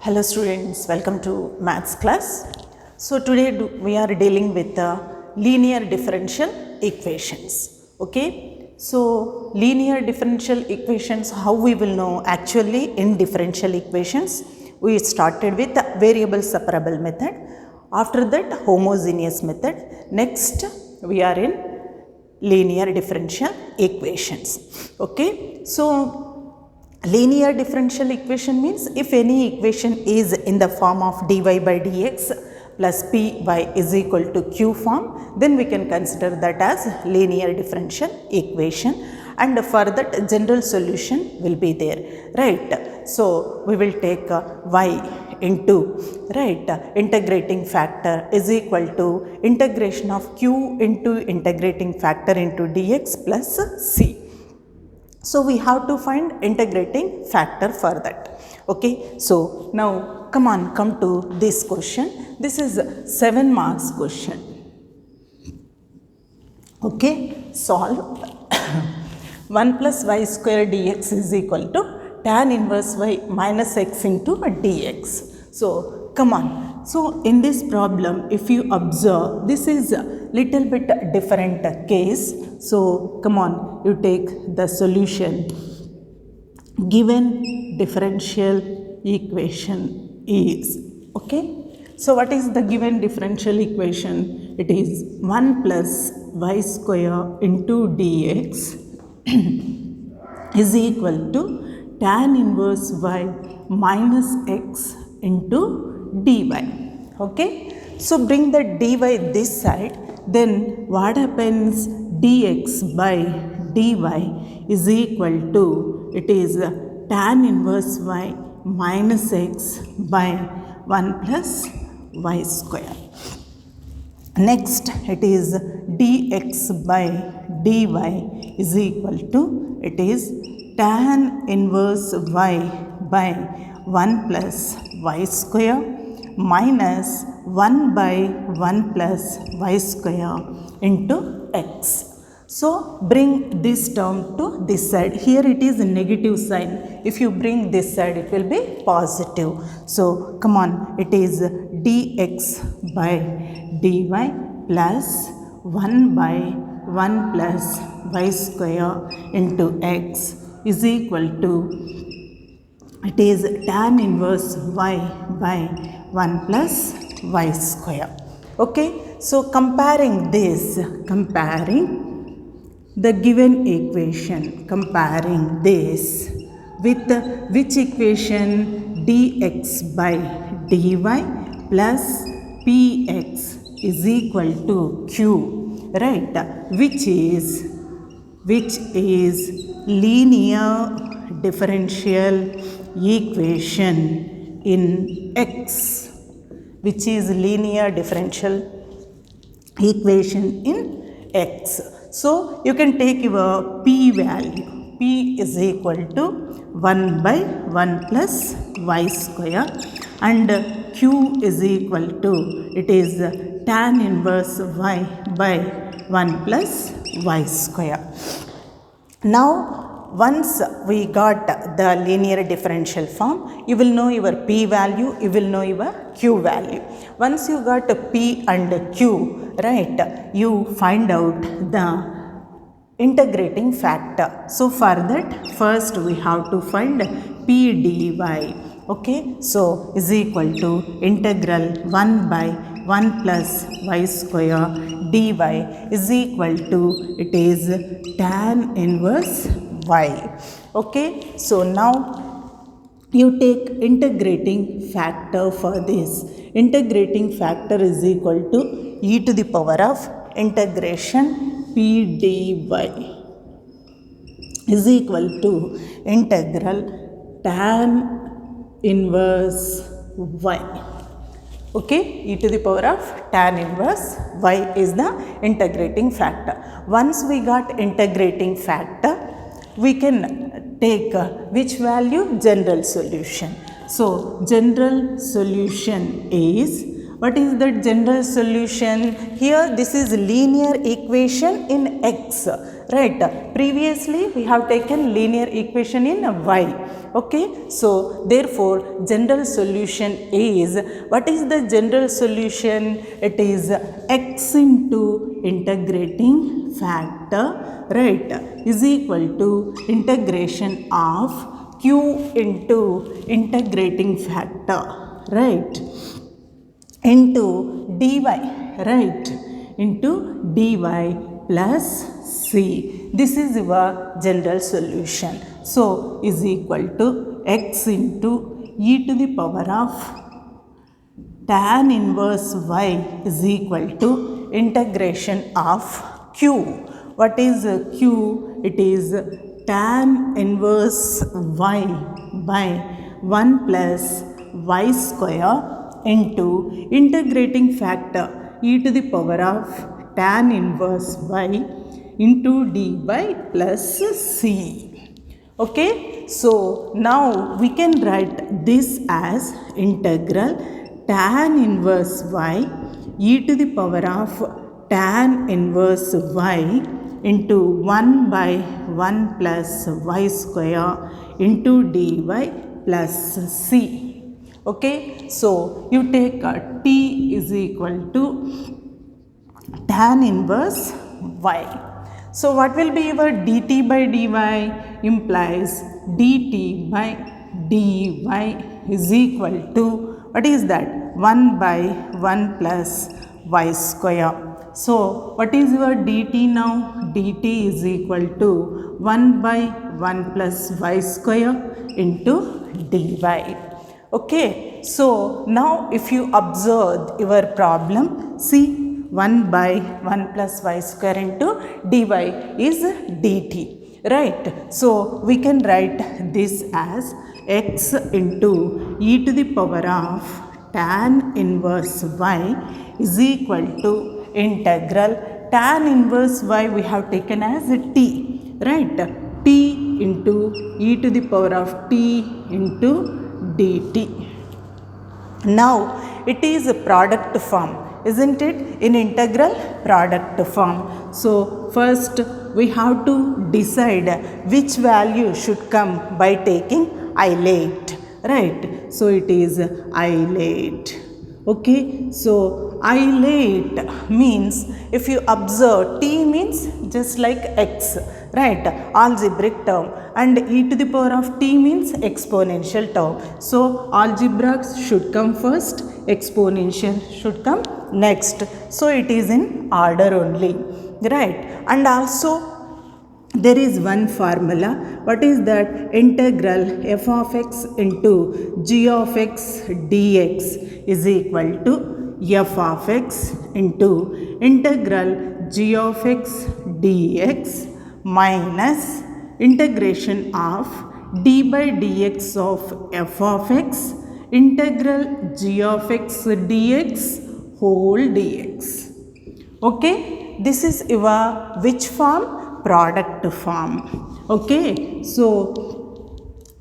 Hello students, welcome to maths class. So today we are dealing with linear differential equations. Okay, so linear differential equations, how we will know? Actually in differential equations we started with variable separable method, after that homogeneous method, next we are in linear differential equations. Okay, so linear differential equation means if any equation is in the form of dy by dx plus py is equal to q form, then we can consider that as linear differential equation, and for that general solution will be there, right? So we will take y into, right, integrating factor is equal to integration of q into integrating factor into dx plus c. So we have to find integrating factor for that. Okay, so now come to this question. This is 7 marks question. Okay, solve 1 plus y square dx is equal to tan inverse y minus x into dx. So come on. So in this problem, if you observe, this is a little bit different case. So come on, you take the solution. Given differential equation is, okay. So what is the given differential equation? It is 1 plus y square into dx is equal to tan inverse y minus x into dy. Okay, so bring the dy this side, then what happens? Dx by dy is equal to, it is tan inverse y minus x by 1 plus y square. Next, it is dx by dy is equal to, it is tan inverse y by 1 plus y square minus 1 by 1 plus y square into x. So bring this term to this side. Here it is a negative sign. If you bring this side, it will be positive. So come on, it is dx by dy plus 1 by 1 plus y square into x is equal to, it is tan inverse y by 1 plus y square. Okay, so comparing the given equation, comparing this with which equation? Dx by dy plus px is equal to q, right, which is linear differential equation in x, which is linear differential equation in x. So you can take your p value. P is equal to 1 by 1 plus y square, and q is equal to, it is tan inverse y by 1 plus y square. Now once we got the linear differential form, you will know your p value, you will know your q value. Once you got p and q, right, you find out the integrating factor. So for that, first we have to find p dy. Okay, so is equal to integral 1 by 1 plus y square dy is equal to, it is tan inverse y. Okay, so now you take integrating factor for this. Integrating factor is equal to e to the power of integration p dy is equal to integral tan inverse y. Okay, e to the power of tan inverse y is the integrating factor. Once we got integrating factor, we can take which value? General solution. So general solution is What is the general solution? Here this is linear equation in x, right? Previously we have taken linear equation in y. Okay, so therefore general solution is, what is the general solution? It is x into integrating factor, right, is equal to integration of q into integrating factor, right, into dy, right, into dy plus c. This is your general solution. So, is equal to x into e to the power of tan inverse y is equal to integration of q. What is q? It is tan inverse y by 1 plus y square into integrating factor e to the power of tan inverse y into dy plus c. Okay, so now we can write this as integral tan inverse y e to the power of tan inverse y into 1 by 1 plus y square into dy plus c. Okay, so you take t is equal to tan inverse y. So what will be your dt by dy? Implies dt by dy is equal to, what is that? 1 by 1 plus y square. So what is your dt now? dt is equal to 1 by 1 plus y square into dy. Okay, so now if you observe your problem, see 1 by 1 plus y square into dy is dt, right? So we can write this as x into e to the power of tan inverse y is equal to integral tan inverse y we have taken as t, right? t into e to the power of t into dt. Now it is a product form, isn't it? In integral product form. So first we have to decide which value should come by taking isolate, right? So it is isolate. Okay, so isolate means, if you observe, t means just like x, right, algebraic term, and e to the power of t means exponential term. So algebra should come first, exponential should come next. So it is in order only, right? And also there is one formula. What is that? Integral f of x into g of x dx is equal to f of x into integral g of x dx minus integration of d by dx of f of x integral g of x dx whole dx. Okay, this is your which form? Product form. Okay, so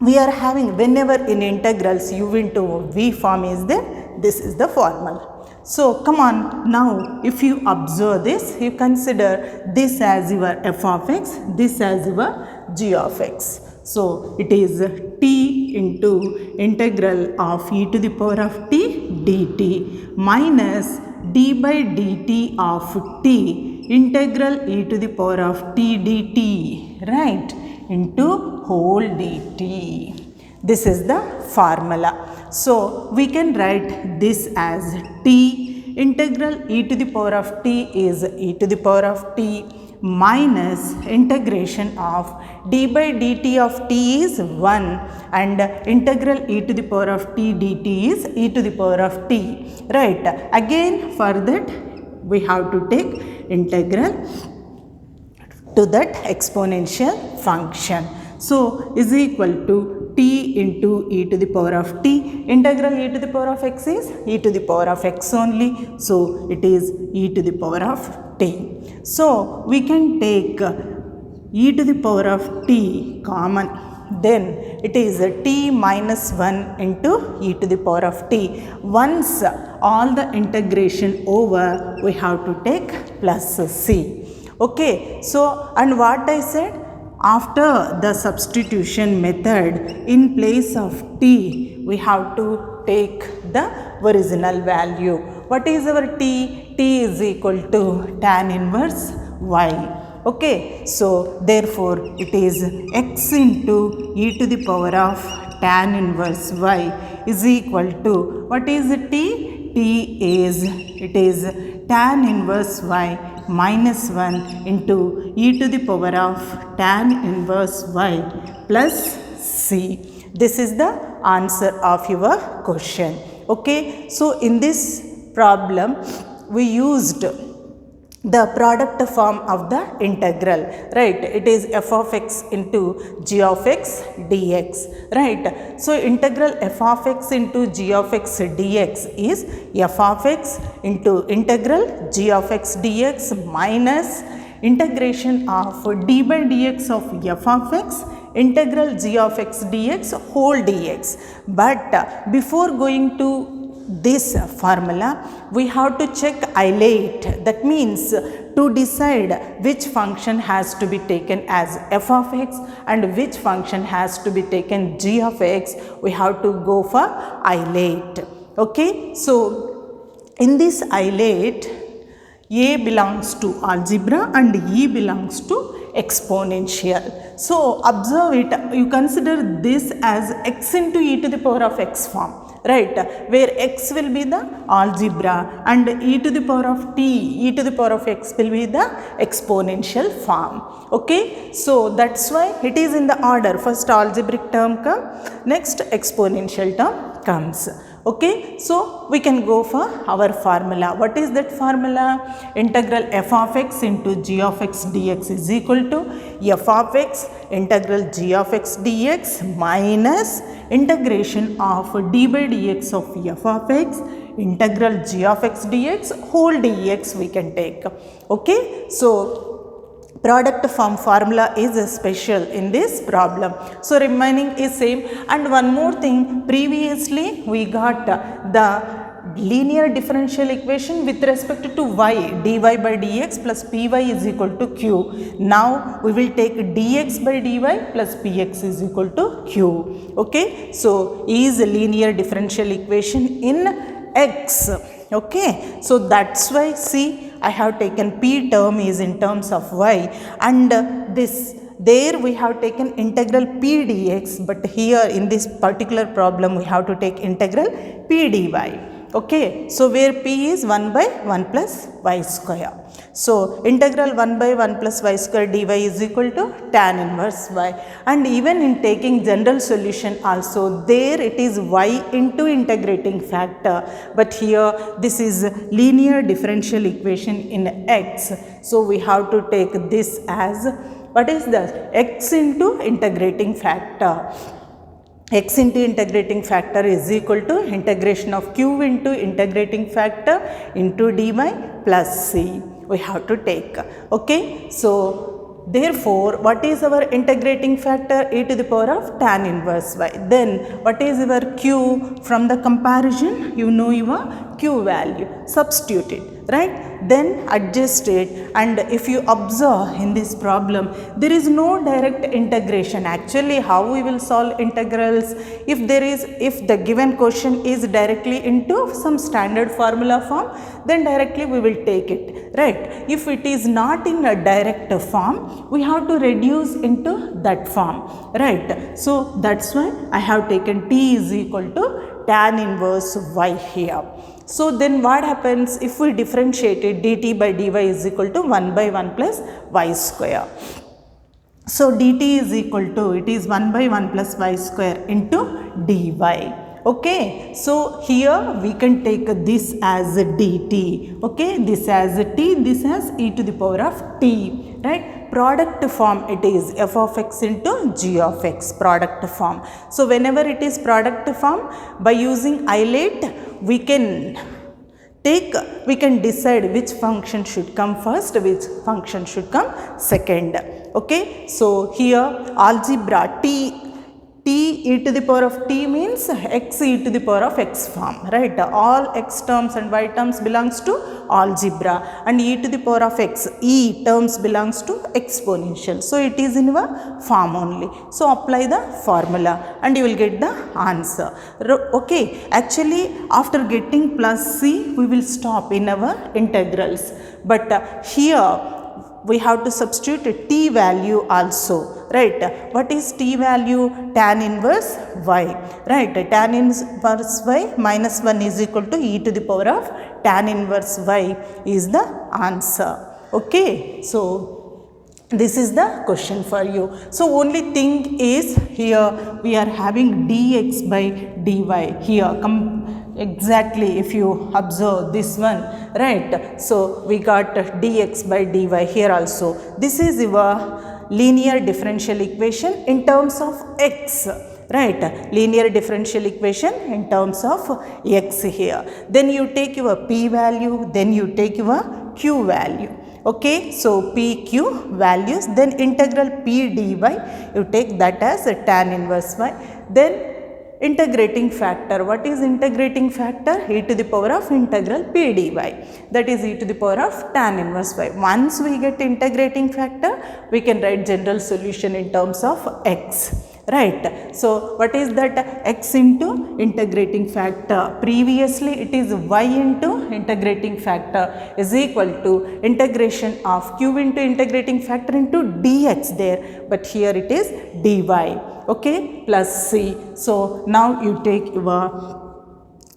we are having, whenever in integrals u into v form is there, this is the formula. So come on, now if you observe this, you consider this as your f of x, this as your g of x. So it is t into integral of e to the power of t dt minus d by dt of t integral e to the power of t dt, right, into whole dt. This is the formula. So we can write this as t integral e to the power of t is e to the power of t minus integration of d by dt of t is 1 and integral e to the power of t dt is e to the power of t, right. Again for that we have to take integral to that exponential function. So is equal to t into e to the power of t. Integral e to the power of x is e to the power of x only. So it is e to the power of t. So we can take e to the power of t common. Then it is t minus 1 into e to the power of t. Once all the integration over, we have to take plus c. Okay, so and what I said, after the substitution method, in place of t we have to take the original value. What is our t? T is equal to tan inverse y. Okay, so therefore it is x into e to the power of tan inverse y is equal to, what is t? T is, it is tan inverse y minus 1 into e to the power of tan inverse y plus c. This is the answer of your question. Okay, so in this problem we used the product form of the integral, right? It is f of x into g of x dx, right? So integral f of x into g of x dx is f of x into integral g of x dx minus integration of d by dx of f of x integral g of x dx whole dx. But before going to this formula, we have to check isolate. That means to decide which function has to be taken as f of x and which function has to be taken g of x, we have to go for isolate. Okay, so in this isolate, a belongs to algebra and e belongs to exponential. So observe it, you consider this as x into e to the power of x form, right, where x will be the algebra and e to the power of t, e to the power of x will be the exponential form. Okay, so that's why it is in the order, first algebraic term come, next exponential term comes. Okay, so we can go for our formula. What is that formula? Integral f of x into g of x dx is equal to f of x integral g of x dx minus integration of d by dx of f of x integral g of x dx whole dx we can take. Okay, so product form formula is special in this problem. So remaining is same. And one more thing, previously we got the linear differential equation with respect to y, dy by dx plus py is equal to q. Now we will take dx by dy plus px is equal to q. Okay, so is a linear differential equation in x. Okay, so that's why see, I have taken p term is in terms of y, and this there we have taken integral p dx, but here in this particular problem we have to take integral p dy. Okay, so where p is 1 by 1 plus y square. So integral 1 by 1 plus y square dy is equal to tan inverse y, and even in taking general solution also there it is y into integrating factor, but here this is linear differential equation in x, so we have to take this as, what is that, x into integrating factor. X into integrating factor is equal to integration of q into integrating factor into dy plus c we have to take. Okay, so therefore what is our integrating factor? E to the power of tan inverse y. Then what is our q? From the comparison you know your q value, substitute it, right, then adjust it. And if you observe in this problem, there is no direct integration. Actually how we will solve integrals? If the given question is directly into some standard formula form, then directly we will take it, right. If it is not in a direct form, we have to reduce into that form, right. So that's why I have taken t is equal to tan inverse y here. So then what happens if we differentiate it? Dt by dy is equal to 1 by 1 plus y square. So dt is equal to, it is 1 by 1 plus y square into dy. Okay, so here we can take this as dt. Okay, this as t, this as e to the power of t, right. Product form it is f of x into g of x, product form. So whenever it is product form, by using isolate we can decide which function should come first, which function should come second. Okay, so here algebra t e to the power of t means x e to the power of x form, right? All x terms and y terms belongs to algebra, and e to the power of x, e terms belongs to exponential. So it is in our form only. So apply the formula and you will get the answer. Okay, actually after getting plus c we will stop in our integrals, but here we have to substitute a t value also, right? What is t value? Tan inverse y, right? Tan inverse y minus 1 is equal to e to the power of tan inverse y is the answer. Okay, so this is the question for you. So only thing is here we are having dx by dy here. Exactly, if you observe this one, right? So we got dx by dy here also. This is your linear differential equation in terms of x, right? Linear differential equation in terms of x here. Then you take your p value, then you take your q value. Okay, so p, q values, then integral p dy, you take that as a tan inverse y. Then integrating factor. What is integrating factor? E to the power of integral p dy, that is e to the power of tan inverse y. Once we get integrating factor, we can write general solution in terms of x, right? So what is that? X into integrating factor. Previously it is y into integrating factor is equal to integration of q into integrating factor into dx there, but here it is dy, okay, plus c. So now you take your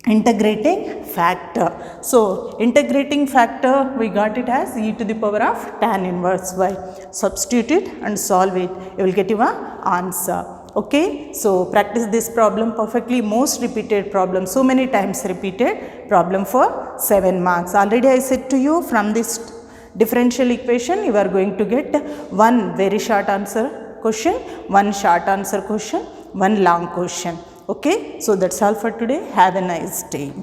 integrating factor. So integrating factor we got it as e to the power of tan inverse y. Substitute it and solve it, you will get your answer. Okay, so practice this problem perfectly. Most repeated problem, so many times repeated problem for 7 marks. Already I said to you, from this differential equation you are going to get one very short answer question, one short answer question, one long question. Okay, so that's all for today. Have a nice day.